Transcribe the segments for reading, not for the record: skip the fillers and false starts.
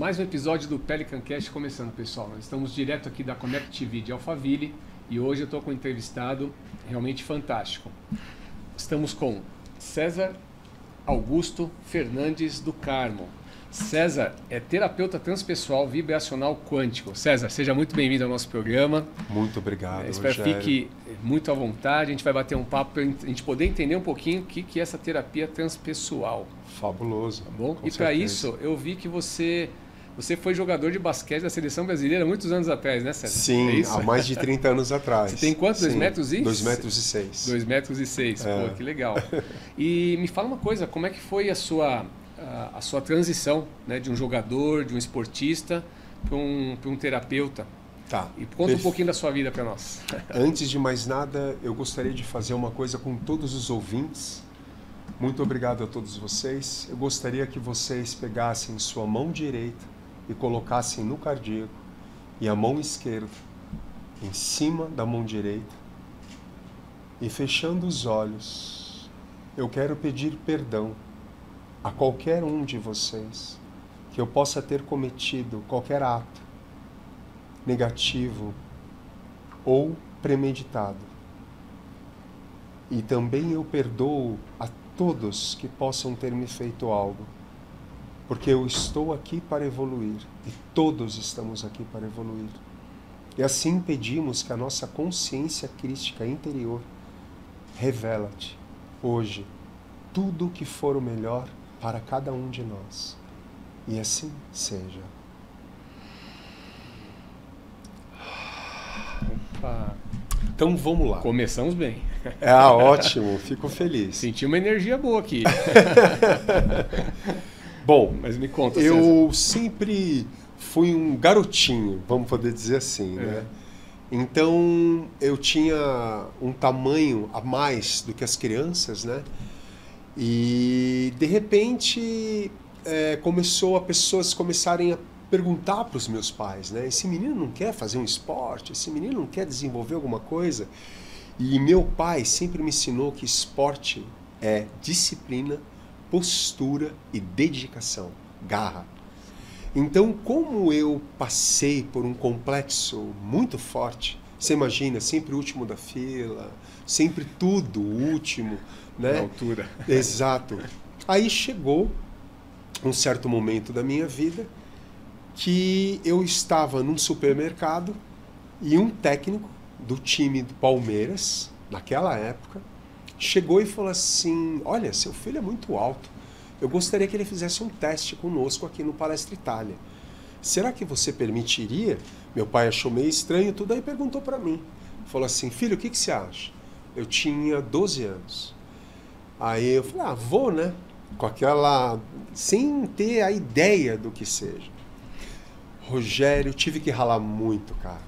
Mais um episódio do Pelican Cast começando, pessoal. Nós estamos direto aqui da Connect TV de Alphaville e hoje eu estou com um entrevistado realmente fantástico. Estamos com César Augusto Fernandes do Carmo. César é terapeuta transpessoal vibracional quântico. César, seja muito bem-vindo ao nosso programa. Muito obrigado, Espero que Rogério. fique muito à vontade. A gente vai bater um papo para a gente poder entender um pouquinho o que é essa terapia transpessoal. Fabuloso. Tá bom? Com E para certeza. isso, eu vi que você foi jogador de basquete da seleção brasileira muitos anos atrás, né, César? Sim, É isso? há mais de 30 anos atrás. Você tem quanto? 2 metros e? 2 metros e 6. 2 metros e 6. É. Pô, que legal. E me fala uma coisa, como é que foi a sua transição, né, de um jogador, de um esportista para um terapeuta? Tá. E conta um pouquinho da sua vida para nós. Antes de mais nada, eu gostaria de fazer uma coisa com todos os ouvintes. Muito obrigado a todos vocês. Eu gostaria que vocês pegassem sua mão direita e colocassem no cardíaco e a mão esquerda em cima da mão direita. E fechando os olhos, eu quero pedir perdão a qualquer um de vocês que eu possa ter cometido qualquer ato negativo ou premeditado. E também eu perdoo a todos que possam ter me feito algo, porque eu estou aqui para evoluir e todos estamos aqui para evoluir. E assim pedimos que a nossa consciência crística interior revela-te hoje tudo o que for o melhor para cada um de nós. E assim seja. Opa. Então vamos lá. Começamos bem. Ótimo, fico feliz. Senti uma energia boa aqui. Bom, Mas me conta, César. eu sempre fui um garotinho, vamos poder dizer assim, né? Então eu tinha um tamanho a mais do que as crianças, né? E de repente começou a pessoas começarem a perguntar para os meus pais, né? Esse menino não quer fazer um esporte? Esse menino não quer desenvolver alguma coisa? E meu pai sempre me ensinou que esporte é disciplina, postura e dedicação, garra. Então, como eu passei por um complexo muito forte, você imagina, sempre o último da fila, sempre tudo o último, né? Na altura. Exato. Aí chegou um certo momento da minha vida que eu estava num supermercado e um técnico do time do Palmeiras, naquela época, chegou e falou assim: olha, seu filho é muito alto, eu gostaria que ele fizesse um teste conosco aqui no Palestra Itália. Será que você permitiria? Meu pai achou meio estranho tudo, aí perguntou para mim. Falou assim: filho, o que você acha? Eu tinha 12 anos. Aí eu falei: vou, né? Com aquela... sem ter a ideia do que seja. Rogério, tive que ralar muito, cara.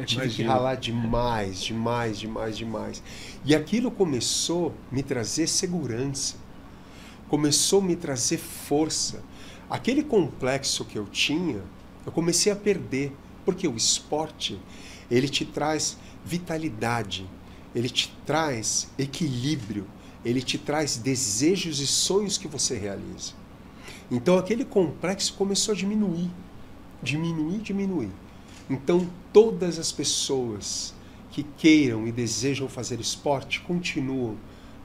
Tive que ralar demais, demais, demais, demais. E aquilo começou a me trazer segurança. Começou a me trazer força. Aquele complexo que eu tinha, eu comecei a perder. Porque o esporte, ele te traz vitalidade, ele te traz equilíbrio, ele te traz desejos e sonhos que você realiza. Então aquele complexo começou a diminuir. Diminuir. Então, todas as pessoas que queiram e desejam fazer esporte, continuam,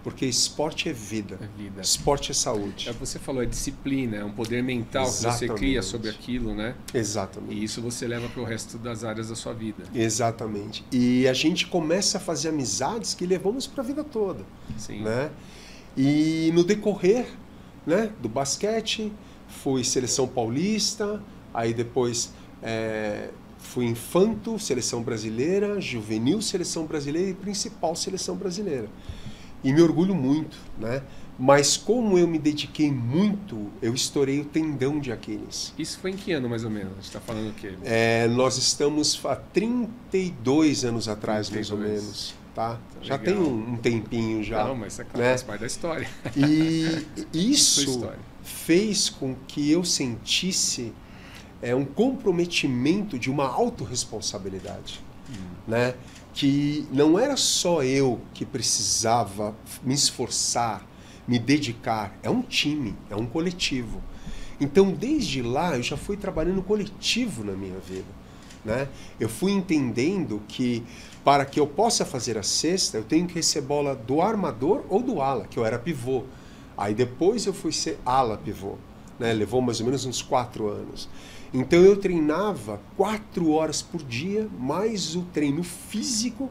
porque esporte é vida, esporte é saúde. É o que você falou, é disciplina, é um poder mental. Exatamente. Que você cria sobre aquilo, né? Exatamente. E isso você leva para o resto das áreas da sua vida. Exatamente. E a gente começa a fazer amizades que levamos para a vida toda. Sim. Né? E no decorrer, né, do basquete, fui seleção paulista. Aí depois fui infanto, seleção brasileira, juvenil, seleção brasileira e principal, seleção brasileira. E me orgulho muito, né? Mas como eu me dediquei muito, eu estourei o tendão de Aquiles. Isso foi em que ano, mais ou menos? A gente está falando o quê? Nós estamos há 32 anos atrás, 32. mais ou menos. Tá? Já Legal. tem um tempinho já. Não, mas é claro, né? faz parte da história. E isso história. fez com que eu sentisse um comprometimento de uma autorresponsabilidade, né? Que não era só eu que precisava me esforçar, me dedicar, é um time, é um coletivo. Então, desde lá, eu já fui trabalhando coletivo na minha vida, né? Eu fui entendendo que para que eu possa fazer a cesta, eu tenho que receber bola do armador ou do ala, que eu era pivô. Aí depois eu fui ser ala pivô, né? Levou mais ou menos uns 4 anos. Então eu treinava 4 horas por dia, mais o treino físico,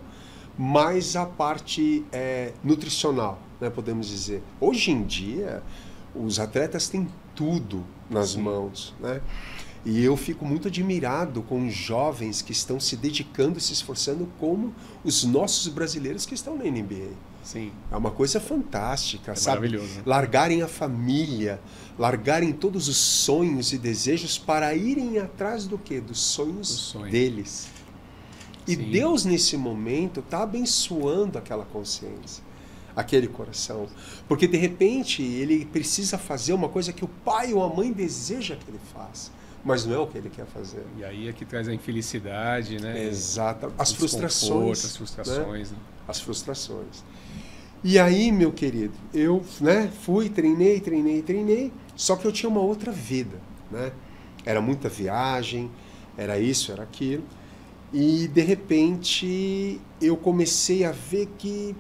mais a parte nutricional, né, podemos dizer. Hoje em dia, os atletas têm tudo nas mãos, né? E eu fico muito admirado com os jovens que estão se dedicando e se esforçando, como os nossos brasileiros que estão na NBA. Sim. É uma coisa fantástica, sabe? Maravilhoso. Largarem a família, largarem todos os sonhos e desejos para irem atrás do quê? Dos sonhos deles. E Sim. Deus, nesse momento, está abençoando aquela consciência, aquele coração. Porque, de repente, ele precisa fazer uma coisa que o pai ou a mãe deseja que ele faça, mas não é o que ele quer fazer. E aí é que traz a infelicidade, né? Exato. As frustrações. As frustrações. Né? As frustrações. E aí, meu querido, eu, né, fui, treinei, só que eu tinha uma outra vida, né? Era muita viagem, era isso, era aquilo. E, de repente, eu comecei a ver que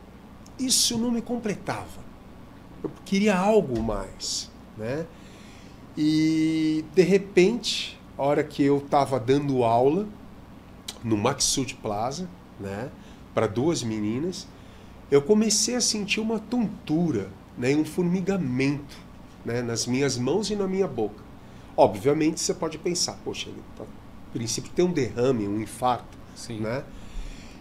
isso não me completava. Eu queria algo mais, né? E, de repente, a hora que eu estava dando aula no Maxud Plaza, né, para 2 meninas, eu comecei a sentir uma tontura, né, um formigamento, né, nas minhas mãos e na minha boca. Obviamente, você pode pensar, poxa, ele tá, a princípio tem um derrame, um infarto. Sim. Né?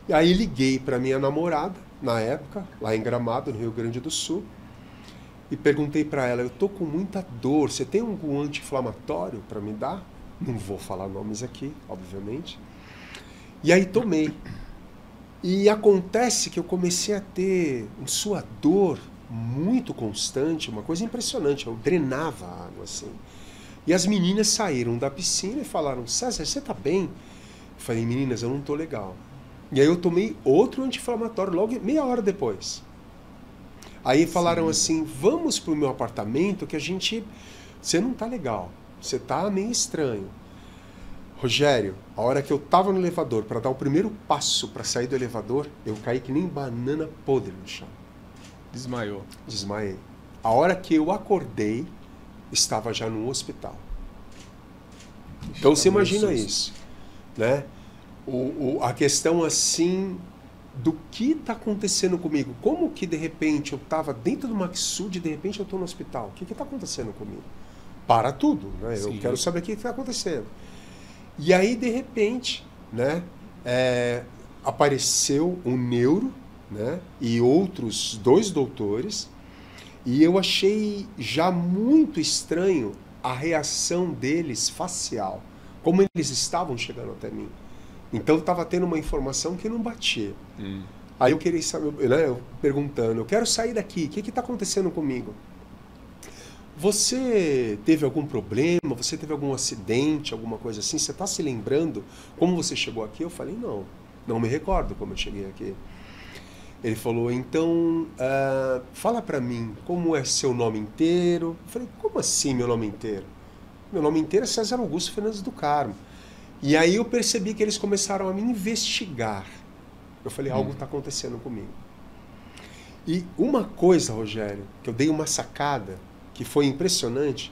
E aí liguei para minha namorada, na época, lá em Gramado, no Rio Grande do Sul, e perguntei para ela, eu tô com muita dor, você tem algum anti-inflamatório para me dar? Não vou falar nomes aqui, obviamente. E aí tomei. E acontece que eu comecei a ter um suador muito constante, uma coisa impressionante, eu drenava a água assim. E as meninas saíram da piscina e falaram, César, você tá bem? Eu falei, meninas, eu não tô legal. E aí eu tomei outro anti-inflamatório logo meia hora depois. Aí falaram assim, vamos pro meu apartamento que você não tá legal, você tá meio estranho. Rogério, a hora que eu tava no elevador para dar o primeiro passo para sair do elevador, eu caí que nem banana podre no chão. Desmaiou. Desmaiei. A hora que eu acordei, estava já no hospital. Então você imagina isso, né? A questão assim do que está acontecendo comigo. Como que de repente eu estava dentro do Maxud e de repente eu estou no hospital? O que está acontecendo comigo? Para tudo, né? Eu quero saber o que está acontecendo. E aí de repente, né? Apareceu um neuro, né? E outros 2 doutores. E eu achei já muito estranho a reação deles facial, como eles estavam chegando até mim. Então estava tendo uma informação que não batia. Aí eu queria saber, né, eu perguntando, eu quero sair daqui, o que está acontecendo comigo? Você teve algum problema? Você teve algum acidente, alguma coisa assim? Você está se lembrando como você chegou aqui? Eu falei, não me recordo como eu cheguei aqui. Ele falou, então, fala para mim, como é seu nome inteiro? Eu falei, como assim meu nome inteiro? Meu nome inteiro é César Augusto Fernandes do Carmo. E aí eu percebi que eles começaram a me investigar. Eu falei, algo está acontecendo comigo. E uma coisa, Rogério, que eu dei uma sacada, que foi impressionante,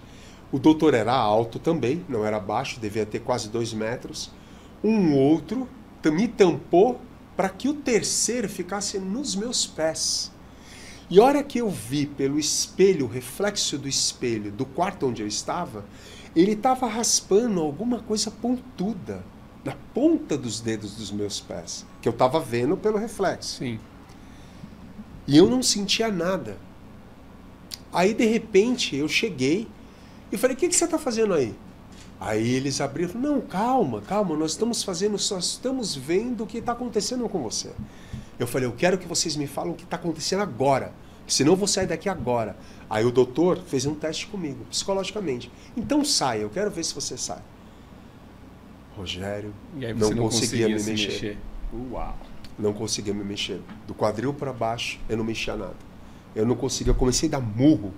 o doutor era alto também, não era baixo, devia ter quase 2 metros. Um outro me tampou para que o terceiro ficasse nos meus pés. E a hora que eu vi pelo espelho, o reflexo do espelho do quarto onde eu estava, ele estava raspando alguma coisa pontuda na ponta dos dedos dos meus pés, que eu estava vendo pelo reflexo. Sim. E eu não sentia nada. Aí, de repente, eu cheguei e falei, o que você está fazendo aí? Aí eles abriram e falaram, não, calma, nós estamos vendo o que está acontecendo com você. Eu falei, eu quero que vocês me falem o que está acontecendo agora, senão eu vou sair daqui agora. Aí o doutor fez um teste comigo, psicologicamente. Então saia, eu quero ver se você sai. Rogério, e aí você não conseguia me mexer. Uau! Não conseguia me mexer. Do quadril para baixo, eu não mexia nada. Eu não conseguia, eu comecei a dar murro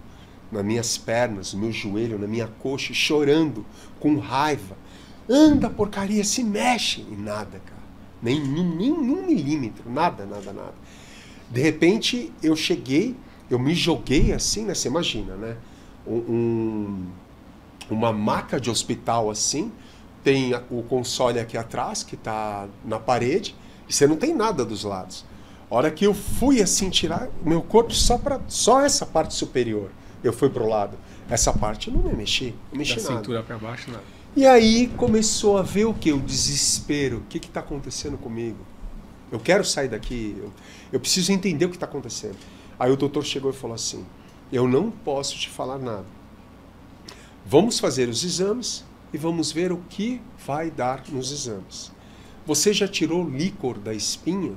nas minhas pernas, no meu joelho, na minha coxa, chorando, com raiva. Anda, porcaria, se mexe. E nada, cara. Nem um milímetro, nada. De repente, eu cheguei, eu me joguei assim, né? Você imagina, né? Uma maca de hospital assim, tem o console aqui atrás, que está na parede, e você não tem nada dos lados. A hora que eu fui assim tirar, meu corpo só essa parte superior, eu fui pro lado. Essa parte eu não me mexi, não mexi nada. Da cintura para baixo, nada. E aí começou a ver o que? O desespero. O que está acontecendo comigo? Eu quero sair daqui, eu preciso entender o que está acontecendo. Aí o doutor chegou e falou assim, eu não posso te falar nada. Vamos fazer os exames e vamos ver o que vai dar nos exames. Você já tirou líquor da espinha?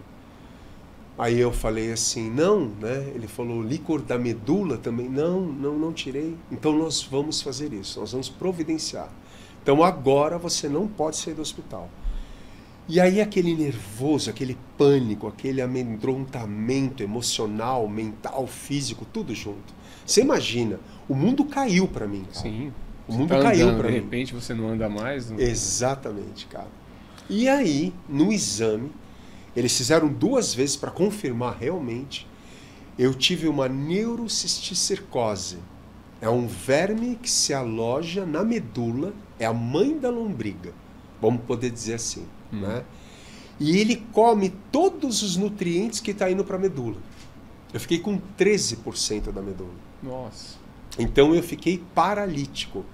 Aí eu falei assim, não, né? Ele falou, líquor da medula também? Não tirei. Então nós vamos fazer isso, nós vamos providenciar. Então agora você não pode sair do hospital. E aí aquele nervoso, aquele pânico, aquele amedrontamento emocional, mental, físico, tudo junto. Você imagina, o mundo caiu para mim, cara. Sim. O mundo caiu para mim. De repente você não anda mais. Não... Exatamente, cara. E aí, no exame, eles fizeram 2 vezes para confirmar realmente. Eu tive uma neurocisticercose. É um verme que se aloja na medula, é a mãe da lombriga, vamos poder dizer assim, né? E ele come todos os nutrientes que está indo para a medula. Eu fiquei com 13% da medula. Nossa. Então eu fiquei paralítico.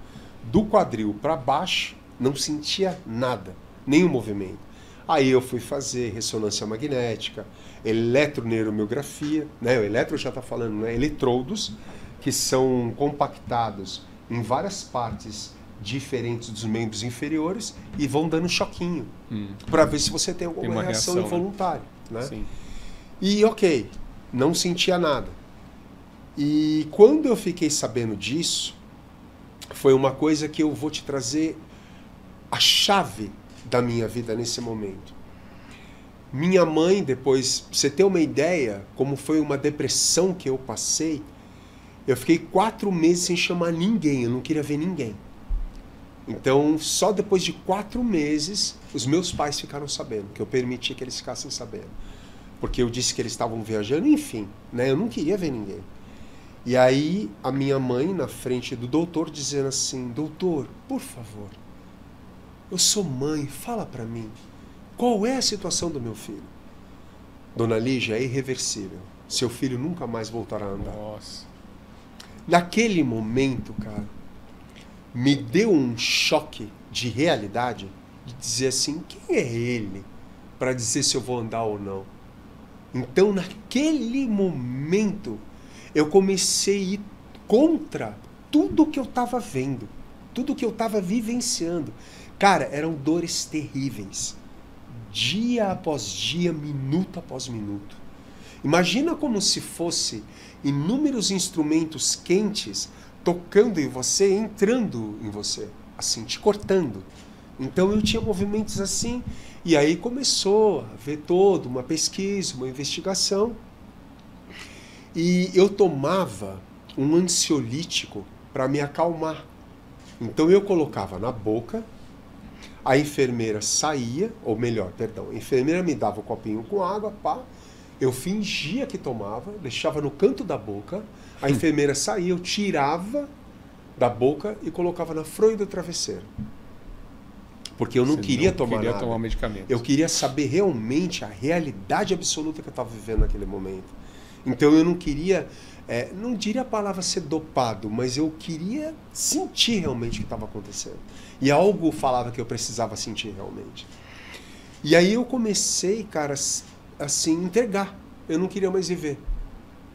Do quadril para baixo, não sentia nada, nenhum movimento. Aí eu fui fazer ressonância magnética, eletroneuromiografia, né? O eletro já está falando, né? Eletrodos, que são compactados em várias partes diferentes dos membros inferiores e vão dando choquinho, para ver se você tem alguma reação involuntária. Né? Sim. E ok, não sentia nada. E quando eu fiquei sabendo disso, foi uma coisa que eu vou te trazer a chave da minha vida nesse momento. Minha mãe, depois, pra você ter uma ideia, como foi uma depressão que eu passei, eu fiquei 4 meses sem chamar ninguém, eu não queria ver ninguém. Então, só depois de 4 meses, os meus pais ficaram sabendo, que eu permiti que eles ficassem sabendo. Porque eu disse que eles estavam viajando, enfim, né? Eu não queria ver ninguém. E aí, a minha mãe, na frente do doutor, dizendo assim, doutor, por favor, eu sou mãe, fala pra mim, qual é a situação do meu filho? Dona Lígia, é irreversível. Seu filho nunca mais voltará a andar. Nossa. Naquele momento, cara, me deu um choque de realidade, de dizer assim, quem é ele para dizer se eu vou andar ou não? Então, naquele momento, eu comecei a ir contra tudo que eu estava vendo, tudo que eu estava vivenciando. Cara, eram dores terríveis, dia após dia, minuto após minuto. Imagina como se fosse inúmeros instrumentos quentes tocando em você, entrando em você, assim, te cortando. Então eu tinha movimentos assim, e aí começou a ver toda uma pesquisa, uma investigação. E eu tomava um ansiolítico para me acalmar. Então eu colocava na boca, a enfermeira saía, ou melhor, perdão, a enfermeira me dava um copinho com água, pá, eu fingia que tomava, deixava no canto da boca, a enfermeira saía, eu tirava da boca e colocava na fronha do travesseiro. Porque eu não queria tomar nada. Tomar medicamento. Eu queria saber realmente a realidade absoluta que eu estava vivendo naquele momento. Então eu não queria, não diria a palavra ser dopado, mas eu queria sentir realmente o que estava acontecendo. E algo falava que eu precisava sentir realmente. E aí eu comecei, cara, assim, entregar. Eu não queria mais viver.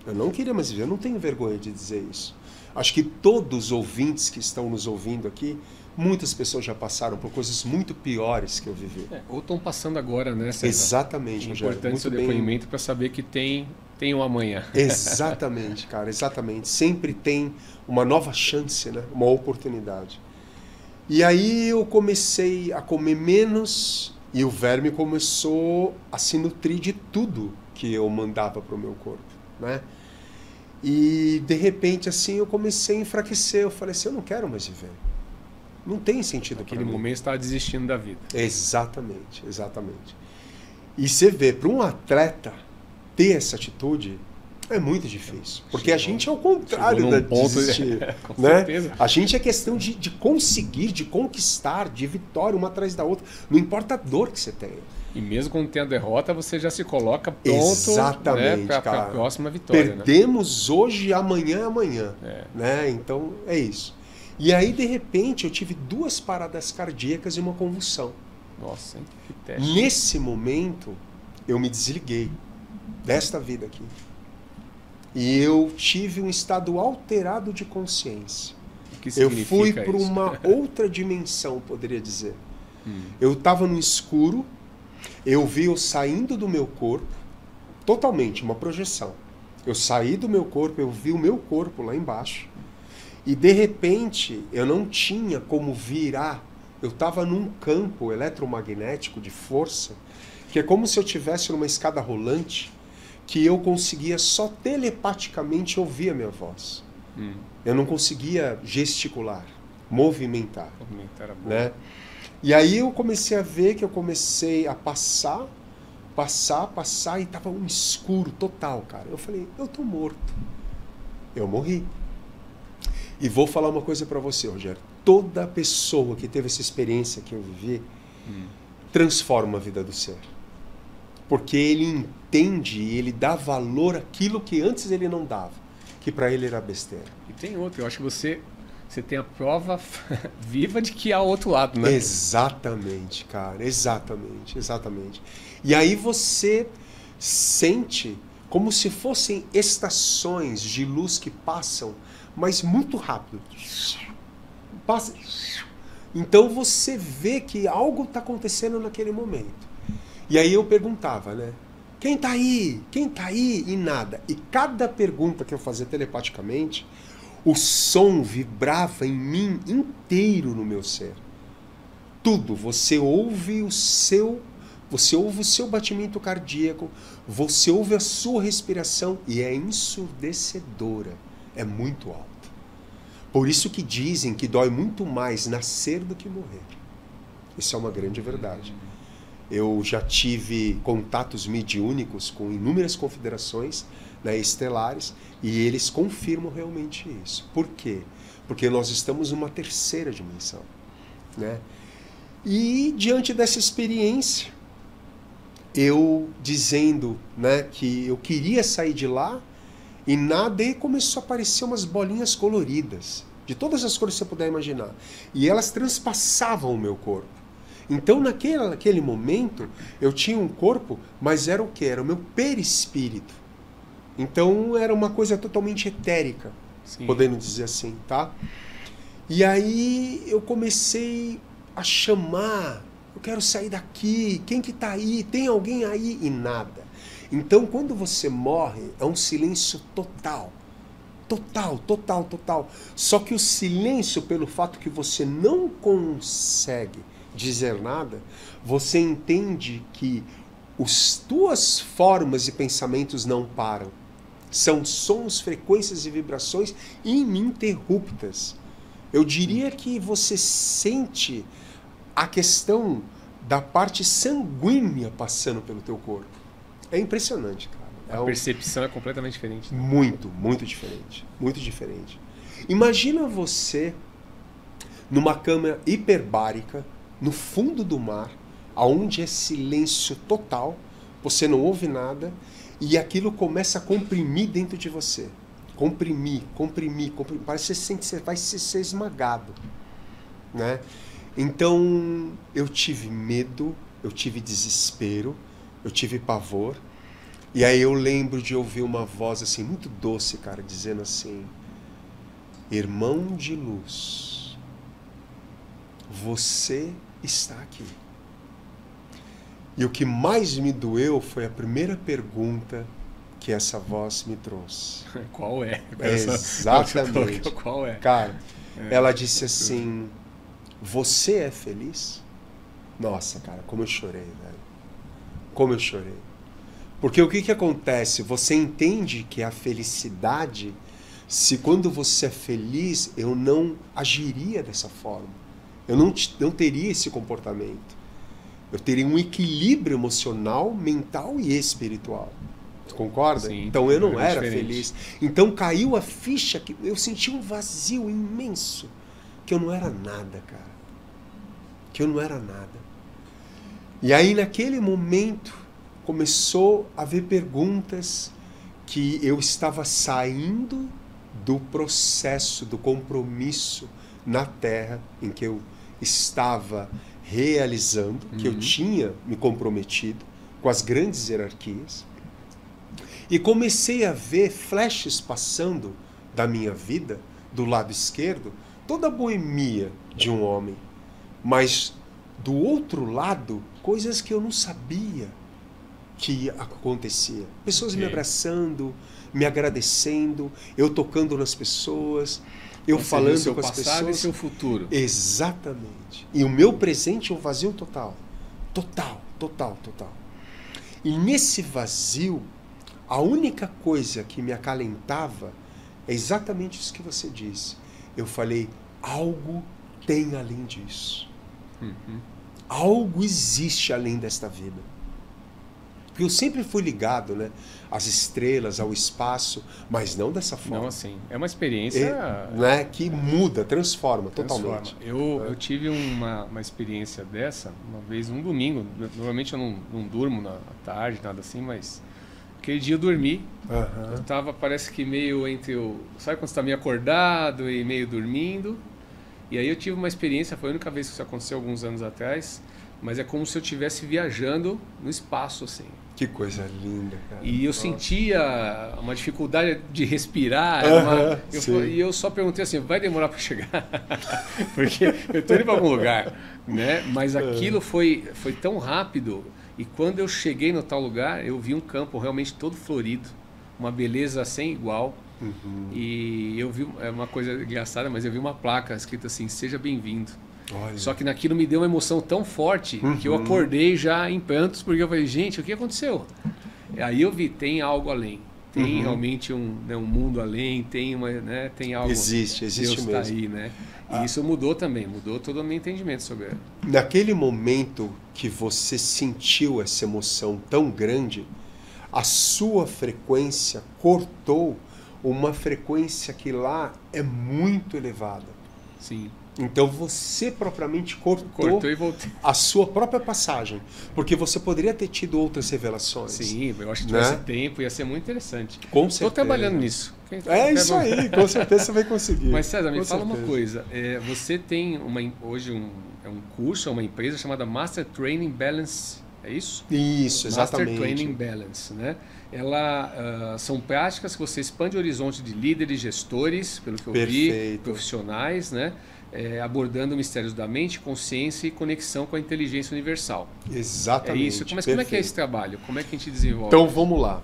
Eu não queria mais viver. Eu não tenho vergonha de dizer isso. Acho que todos os ouvintes que estão nos ouvindo aqui, muitas pessoas já passaram por coisas muito piores que eu vivi. Ou estão passando agora, né, César? Exatamente. É importante seu depoimento para saber que tem um amanhã. Exatamente, cara, exatamente. Sempre tem uma nova chance, né? Uma oportunidade. E aí eu comecei a comer menos e o verme começou a se nutrir de tudo que eu mandava para o meu corpo, né? E de repente assim eu comecei a enfraquecer. Eu falei assim, eu não quero mais viver. Não tem sentido para mim. Naquele momento você estava desistindo da vida. Exatamente, exatamente. E você vê, para um atleta ter essa atitude é muito difícil. Porque a gente é o contrário da desistir. Com né? certeza. A gente é questão de conseguir, de conquistar, de vitória uma atrás da outra. Não importa a dor que você tenha. E mesmo quando tem a derrota, você já se coloca pronto, exatamente, né, para a próxima vitória. Perdemos hoje, amanhã é amanhã. Né? Então é isso. E aí, de repente, eu tive 2 paradas cardíacas e uma convulsão. Nossa, hein? Que teste. Nesse momento, eu me desliguei desta vida aqui. E eu tive um estado alterado de consciência. O que eu significa fui para isso? uma outra dimensão, poderia dizer. Eu estava no escuro, eu vi eu saindo do meu corpo, totalmente, uma projeção. Eu saí do meu corpo, eu vi o meu corpo lá embaixo. E de repente, eu não tinha como virar. Eu estava num campo eletromagnético de força, que é como se eu estivesse numa escada rolante, que eu conseguia só telepaticamente ouvir a minha voz. Eu não conseguia gesticular, movimentar. Movimentar a boca. Né? E aí eu comecei a ver que eu comecei a passar, e estava um escuro total, cara. Eu falei, eu tô morto. Eu morri. E vou falar uma coisa para você, Rogério. Toda pessoa que teve essa experiência que eu vivi, transforma a vida do ser. Porque ele entende, ele dá valor àquilo que antes ele não dava, que para ele era besteira. E tem outro, eu acho que você tem a prova viva de que há outro lado, né? Exatamente, cara, exatamente. E aí você sente como se fossem estações de luz que passam, mas muito rápido. Passa. Então você vê que algo está acontecendo naquele momento. E aí eu perguntava, né? Quem tá aí? Quem tá aí? E nada. E cada pergunta que eu fazia telepaticamente, o som vibrava em mim inteiro no meu ser. Tudo. Você ouve o seu batimento cardíaco, você ouve a sua respiração e é ensurdecedora. É muito alto. Por isso que dizem que dói muito mais nascer do que morrer. Isso é uma grande verdade. Eu já tive contatos mediúnicos com inúmeras confederações, né, estelares, e eles confirmam realmente isso. Por quê? Porque nós estamos numa terceira dimensão. Né? E diante dessa experiência, eu dizendo, né, que eu queria sair de lá, e nada, e começou a aparecer umas bolinhas coloridas, de todas as cores que você puder imaginar. E elas transpassavam o meu corpo. Então, naquele momento, eu tinha um corpo, mas era o quê? Era o meu perispírito. Então, era uma coisa totalmente etérica, podendo dizer assim, tá? E aí, eu comecei a chamar, eu quero sair daqui, quem que tá aí? Tem alguém aí? E nada. Então, quando você morre, é um silêncio total. Total. Só que o silêncio, pelo fato que você não consegue dizer nada, você entende que as tuas formas e pensamentos não param. São sons, frequências e vibrações ininterruptas. Eu diria que você sente a questão da parte sanguínea passando pelo teu corpo. É impressionante, cara. A percepção é completamente diferente. Né? Muito diferente. Imagina você numa cama hiperbárica, no fundo do mar, aonde é silêncio total, você não ouve nada, e aquilo começa a comprimir dentro de você. Comprimir. Parece que você vai ser esmagado. Né? Então, eu tive medo, eu tive desespero, eu tive pavor. E aí eu lembro de ouvir uma voz assim, muito doce, cara, dizendo assim: irmão de luz, você está aqui. E o que mais me doeu foi a primeira pergunta que essa voz me trouxe. Qual é? Exatamente. Qual é? Cara, ela disse assim: você é feliz? Nossa, cara, como eu chorei, velho. Como eu chorei. Porque o que que acontece? Você entende que a felicidade, se quando você é feliz, eu não agiria dessa forma. Eu não teria esse comportamento. Eu teria um equilíbrio emocional, mental e espiritual. Tu concorda? Sim, Então eu não era diferente. feliz. Então caiu a ficha que eu senti um vazio imenso. Que eu não era nada, cara. Que eu não era nada. E aí naquele momento começou a haver perguntas que eu estava saindo do processo, do compromisso na Terra em que eu estava realizando, que eu tinha me comprometido com as grandes hierarquias. E comecei a ver flashes passando da minha vida, do lado esquerdo, toda a boemia de um homem. Mas do outro lado, coisas que eu não sabia que acontecia. Pessoas me abraçando, me agradecendo, eu tocando nas pessoas, eu falando com as pessoas. Seu passado e seu futuro. Exatamente. E o meu presente é um vazio total. Total, total, total. E nesse vazio, a única coisa que me acalentava é exatamente isso que você disse. Eu falei, algo tem além disso. Algo existe além desta vida. Porque eu sempre fui ligado, né, às estrelas, ao espaço, mas não dessa forma. Não assim. É uma experiência... né, que muda, transforma totalmente. Eu tive uma experiência dessa, uma vez, um domingo. Normalmente eu não durmo na tarde, nada assim, mas... Aquele dia eu dormi. Eu tava, parece que meio entre o... Sabe quando você tá meio acordado e meio dormindo? E aí eu tive uma experiência, foi a única vez que isso aconteceu alguns anos atrás, mas é como se eu estivesse viajando no espaço, assim. Que coisa linda, cara. E eu sentia uma dificuldade de respirar. E eu só perguntei assim, vai demorar para chegar? Porque eu estou indo para algum lugar, né? Mas aquilo foi tão rápido. E quando eu cheguei no tal lugar, eu vi um campo realmente todo florido, uma beleza sem igual. E eu vi, é uma coisa engraçada, mas eu vi uma placa escrita assim, seja bem-vindo. Olha. Só que naquilo me deu uma emoção tão forte que eu acordei já em prantos, porque eu falei, gente, o que aconteceu? Aí eu vi, tem algo além. Tem realmente um mundo além, tem algo. Existe Deus mesmo. Tá aí, né? E isso mudou também, mudou todo o meu entendimento sobre ela. Naquele momento que você sentiu essa emoção tão grande, a sua frequência cortou uma frequência que lá é muito elevada. Sim. Então você propriamente cortou e voltei. a sua própria passagem. Porque você poderia ter tido outras revelações. Sim, eu acho que tivesse tempo, ia ser muito interessante. Com certeza. Estou trabalhando nisso. É isso aí, com certeza você vai conseguir. Mas César, me fala uma coisa. Você tem hoje um curso, uma empresa chamada Master Training Balance, é isso? Isso, exatamente. Master Training Balance, né? São práticas que você expande o horizonte de líderes, gestores, pelo que eu vi, profissionais, né? Abordando mistérios da mente, consciência e conexão com a inteligência universal. Exatamente. É isso. Mas como é que é esse trabalho? Como é que a gente desenvolve? Então vamos lá.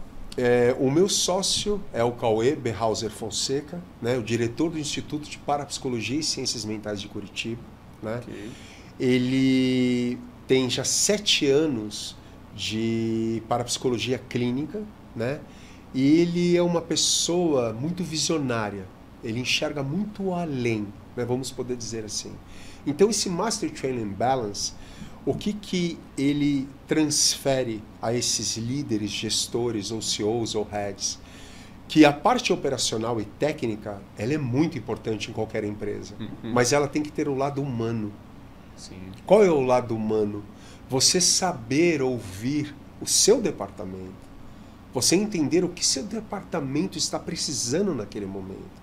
O meu sócio é o Cauê Berhauser Fonseca, né? O diretor do Instituto de Parapsicologia e Ciências Mentais de Curitiba. Né? Okay. Ele tem já 7 anos de parapsicologia clínica, né? E ele é uma pessoa muito visionária. Ele enxerga muito além, né? Vamos poder dizer assim. Então esse Master Training Balance, o que ele transfere a esses líderes, gestores ou CEOs ou heads? Que a parte operacional e técnica, ela é muito importante em qualquer empresa, mas ela tem que ter o lado humano. Sim. Qual é o lado humano? Você saber ouvir o seu departamento. Você entender o que seu departamento está precisando naquele momento.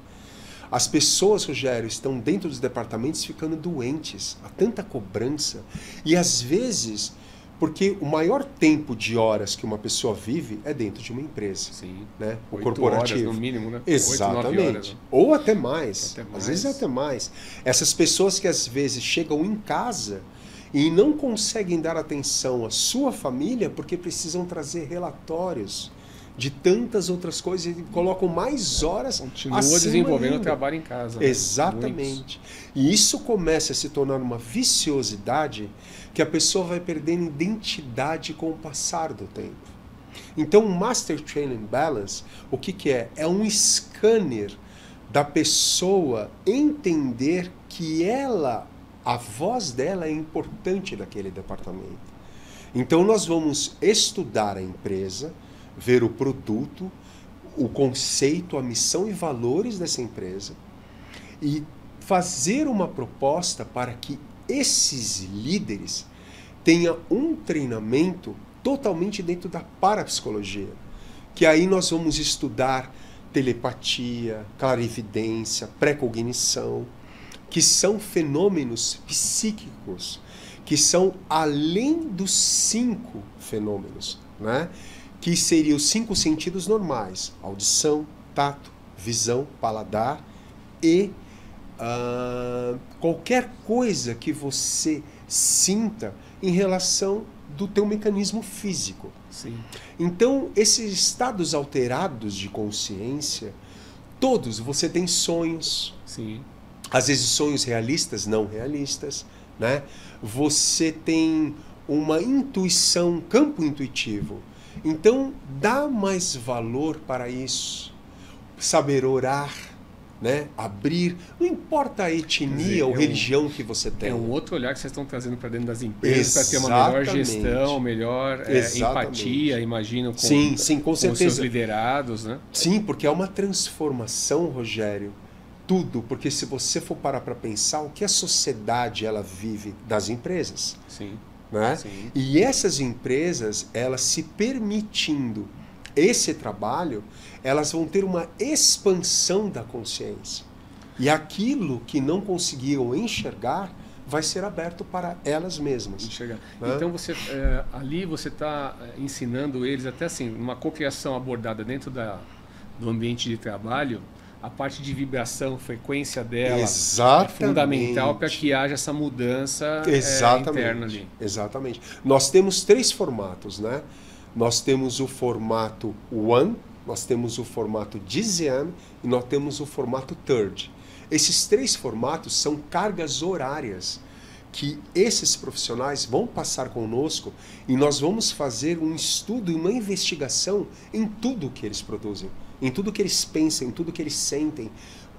As pessoas, Rogério, estão dentro dos departamentos ficando doentes. Há tanta cobrança. E às vezes, porque o maior tempo de horas que uma pessoa vive é dentro de uma empresa. Sim. Né? O 8 corporativo. horas no mínimo, né? Exatamente. 8, 9 horas, né? Ou até mais. Às vezes até mais. Essas pessoas que às vezes chegam em casa e não conseguem dar atenção à sua família porque precisam trazer relatórios de tantas outras coisas e colocam mais horas. Continua desenvolvendo o trabalho em casa. Exatamente. Né? E isso começa a se tornar uma viciosidade que a pessoa vai perdendo identidade com o passar do tempo. Então, o Master Training Balance, o que, que é? É um scanner da pessoa entender que a voz dela é importante naquele departamento. Então, nós vamos estudar a empresa, ver o produto, o conceito, a missão e valores dessa empresa e fazer uma proposta para que esses líderes tenham um treinamento totalmente dentro da parapsicologia. Que aí nós vamos estudar telepatia, clarividência, pré-cognição, que são fenômenos psíquicos, que são além dos 5 fenômenos, né? Que seriam os 5 sentidos normais: audição, tato, visão, paladar e qualquer coisa que você sinta em relação do teu mecanismo físico. Sim. Então, esses estados alterados de consciência, todos, você tem sonhos. Sim. Às vezes sonhos realistas, não realistas, né? Você tem uma intuição, campo intuitivo. Então, dá mais valor para isso. Saber orar, né? Abrir, não importa a etnia ou religião que você tem. É um outro olhar que vocês estão trazendo para dentro das empresas, para ter uma melhor gestão, melhor empatia, imagino, com os certeza. seus liderados, né? Sim, porque é uma transformação, Rogério, tudo, porque se você for parar para pensar, o que a sociedade ela vive das empresas. Sim. Né? Sim. E essas empresas, elas se permitindo esse trabalho, elas vão ter uma expansão da consciência. E aquilo que não conseguiam enxergar vai ser aberto para elas mesmas. Enxergar. Né? Então, ali você está ensinando eles, até assim, uma cocriação abordada dentro do ambiente de trabalho, a parte de vibração, frequência dela é fundamental para que haja essa mudança interna ali. Exatamente. Nós temos 3 formatos, né? Nós temos o formato One, nós temos o formato Dixian e nós temos o formato Third. Esses 3 formatos são cargas horárias que esses profissionais vão passar conosco e nós vamos fazer um estudo e uma investigação em tudo que eles produzem, em tudo que eles pensam, em tudo que eles sentem.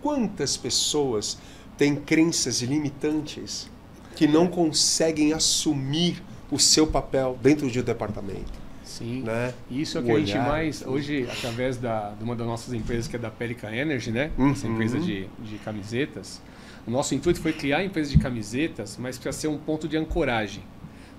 Quantas pessoas têm crenças limitantes que não conseguem assumir o seu papel dentro de um departamento? Sim, né? Isso é o que a gente mais, hoje, através de uma das nossas empresas, que é da Pelican Energy, né? Essa empresa de camisetas. O nosso intuito foi criar a empresa de camisetas, mas para ser um ponto de ancoragem.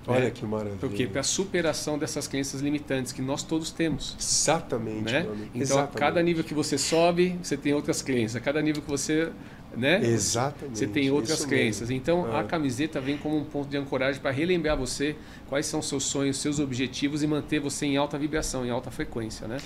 Olha que maravilha. Por quê? Para a superação dessas crenças limitantes que nós todos temos. Exatamente. Né? Então, exatamente. A cada nível que você sobe, você tem outras crenças. A cada nível que você... Né? Exatamente. Você tem outras crenças. Mesmo. Então, a camiseta vem como um ponto de ancoragem para relembrar você quais são seus sonhos, seus objetivos e manter você em alta vibração, em alta frequência, né?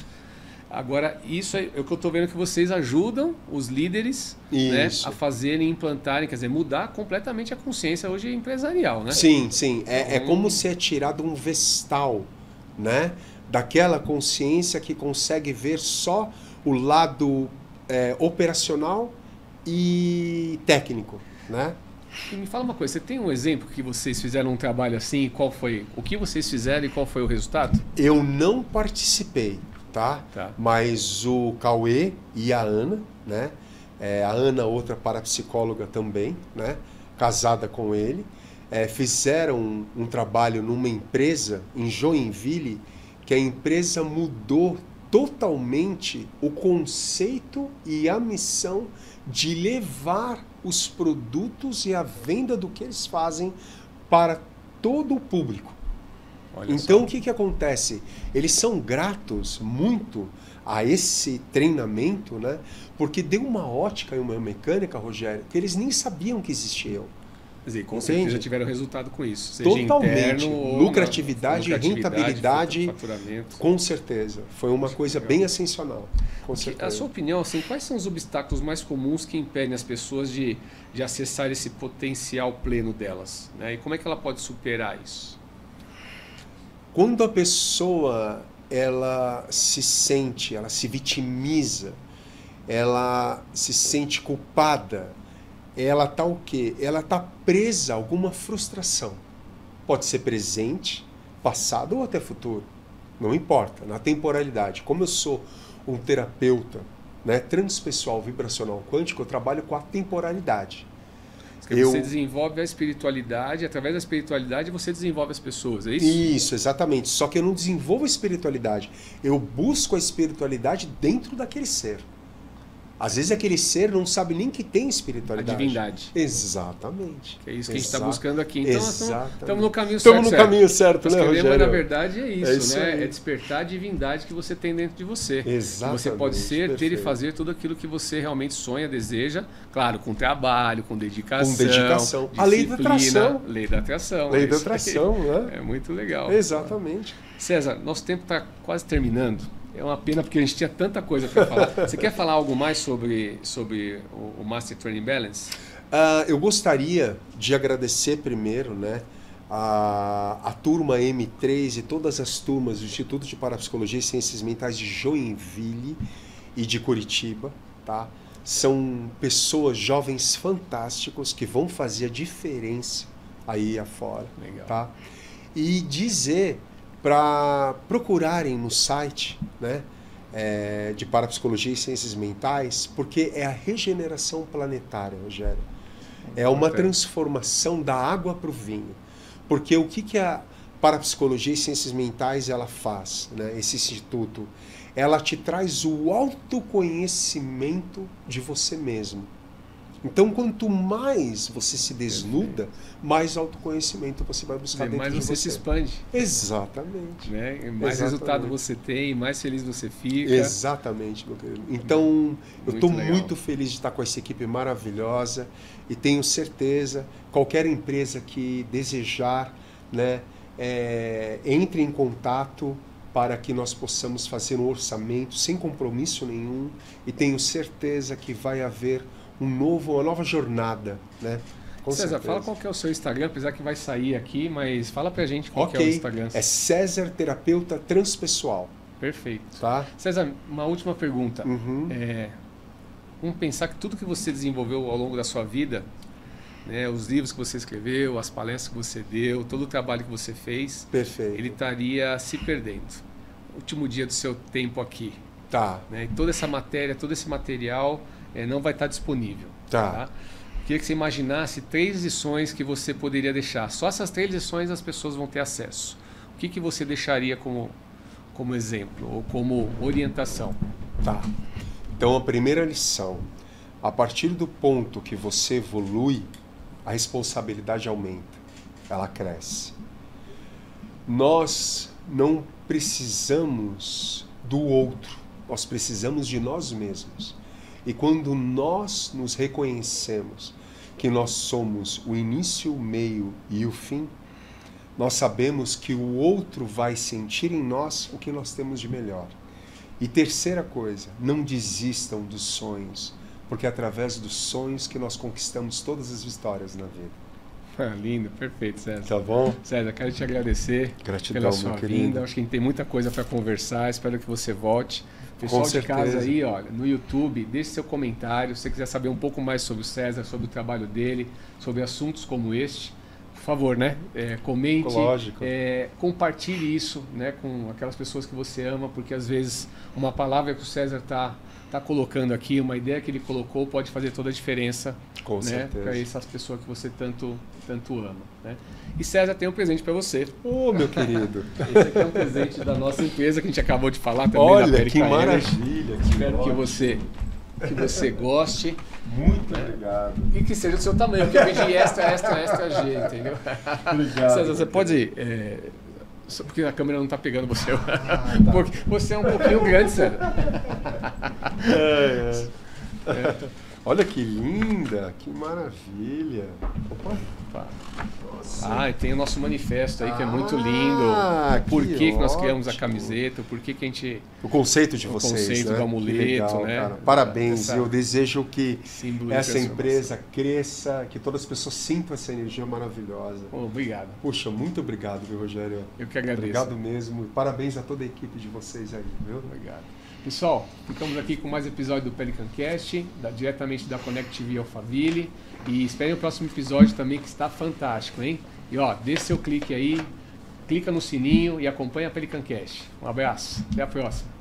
Agora, isso é o que eu estou vendo que vocês ajudam os líderes, né, a fazerem, implantarem, quer dizer, mudar completamente a consciência hoje empresarial, né? Sim, sim. É como se é tirado um vestal, né? Daquela consciência que consegue ver só o lado operacional e técnico, né? E me fala uma coisa, você tem um exemplo que vocês fizeram um trabalho assim, qual foi, o que vocês fizeram e qual foi o resultado? Eu não participei, tá? Mas o Cauê e a Ana, né? A Ana, outra parapsicóloga também, né? Casada com ele, fizeram um trabalho numa empresa em Joinville, que a empresa mudou totalmente o conceito e a missão de levar os produtos e a venda do que eles fazem para todo o público. Então, o que acontece? Eles são gratos muito a esse treinamento, né? Porque deu uma ótica e uma mecânica, Rogério, que eles nem sabiam que existiam. Quer dizer, com certeza tiveram resultado com isso. Seja totalmente. Interno, lucratividade, rentabilidade, faturamento. Com certeza. Foi uma coisa bem ascensional. Com certeza. A sua opinião, assim, quais são os obstáculos mais comuns que impedem as pessoas de acessar esse potencial pleno delas? Né? E como é que ela pode superar isso? Quando a pessoa ela se sente, ela se vitimiza, ela se sente culpada, ela está o quê? Ela está presa a alguma frustração. Pode ser presente, passado ou até futuro. Não importa, na temporalidade. Como eu sou um terapeuta, né, transpessoal vibracional quântico, eu trabalho com a temporalidade. Você desenvolve a espiritualidade, através da espiritualidade você desenvolve as pessoas, é isso? Isso, exatamente. Só que eu não desenvolvo a espiritualidade. Eu busco a espiritualidade dentro daquele ser. Às vezes aquele ser não sabe nem que tem espiritualidade. A divindade. Exatamente. Que é isso que a gente está buscando aqui. Então nós estamos no caminho certo. Estamos no caminho certo, né, Rogério? Mas na verdade é isso, né? Aí. É despertar a divindade que você tem dentro de você. Exatamente. Que você pode ser, perfeito. ter e fazer tudo aquilo que você realmente sonha, deseja. Claro, com trabalho, com dedicação. Com dedicação. A lei da atração. Lei da atração. Lei da atração, né? É muito legal. Exatamente. César, nosso tempo está quase terminando. É uma pena porque a gente tinha tanta coisa para falar. Você quer falar algo mais sobre o Master Training Balance? Eu gostaria de agradecer primeiro, né, a turma M3 e todas as turmas do Instituto de Parapsicologia e Ciências Mentais de Joinville e de Curitiba. Tá? São pessoas, jovens fantásticos que vão fazer a diferença aí afora. Legal. Tá? E dizer para procurarem no site, né, de Parapsicologia e Ciências Mentais, porque é a regeneração planetária, Rogério. É uma transformação da água para o vinho. Porque o que a Parapsicologia e Ciências Mentais ela faz, né, esse instituto? Ela te traz o autoconhecimento de você mesmo. Então, quanto mais você se desnuda, mais autoconhecimento você vai buscar dentro mais de você. você se expande. Exatamente. Né? Mais resultado você tem, mais feliz você fica. Exatamente, meu querido. Então, eu estou muito feliz de estar com essa equipe maravilhosa e tenho certeza, qualquer empresa que desejar, né, entre em contato para que nós possamos fazer um orçamento sem compromisso nenhum e tenho certeza que vai haver uma nova jornada, né? Com César, certeza. fala qual que é o seu Instagram, apesar que vai sair aqui, mas fala pra gente qual que é o Instagram. É César Terapeuta Transpessoal. Perfeito. Tá? César, uma última pergunta. Uhum. Vamos pensar que tudo que você desenvolveu ao longo da sua vida, né, os livros que você escreveu, as palestras que você deu, todo o trabalho que você fez, perfeito, ele estaria se perdendo. Último dia do seu tempo aqui. Tá. Né, e toda essa matéria, todo esse material não vai estar disponível. Tá. Queria que você imaginasse 3 lições que você poderia deixar. Só essas 3 lições as pessoas vão ter acesso. O que você deixaria como exemplo ou como orientação? Tá. Então, a primeira lição. A partir do ponto que você evolui, a responsabilidade aumenta. Ela cresce. Nós não precisamos do outro. Nós precisamos de nós mesmos. E quando nós nos reconhecemos que nós somos o início, o meio e o fim, nós sabemos que o outro vai sentir em nós o que nós temos de melhor. E terceira coisa, não desistam dos sonhos, porque é através dos sonhos que nós conquistamos todas as vitórias na vida. Lindo, perfeito, César. Tá bom? César, quero te agradecer pela sua vinda. Acho que a gente tem muita coisa para conversar, espero que você volte. Pessoal de casa aí, olha, no YouTube, deixe seu comentário. Se você quiser saber um pouco mais sobre o César, sobre o trabalho dele, sobre assuntos como este, por favor, né? Comente, compartilhe isso, né, com aquelas pessoas que você ama, porque às vezes uma palavra que o César está colocando aqui, uma ideia que ele colocou pode fazer toda a diferença, com certeza, para essas pessoas que você tanto ama, né? E César tem um presente para você. Meu querido. Esse aqui é um presente da nossa empresa que a gente acabou de falar também. Olha, que maravilha. Espero que você goste. Muito obrigado. E que seja do seu tamanho, porque eu pedi extra G, entendeu? Obrigado. César, você pode... Só porque a câmera não está pegando você. Tá. Porque você é um pouquinho grande, César. Olha que linda, que maravilha. Opa. E tem o nosso manifesto aí, que é muito lindo. Por que nós criamos a camiseta, por que a gente... O conceito de vocês, o conceito, né? do amuleto, legal, né? Cara. Parabéns, eu desejo que essa empresa cresça, que todas as pessoas sintam essa energia maravilhosa. Obrigado. Puxa, muito obrigado, viu, Rogério? Eu que agradeço. Obrigado mesmo. Parabéns a toda a equipe de vocês aí, viu? Obrigado. Pessoal, ficamos aqui com mais episódio do Pelican Cast, diretamente da Connect TV Alphaville. E esperem o próximo episódio também, que está fantástico, hein? E deixe seu clique aí, clica no sininho e acompanha a Pelicancast. Um abraço, até a próxima.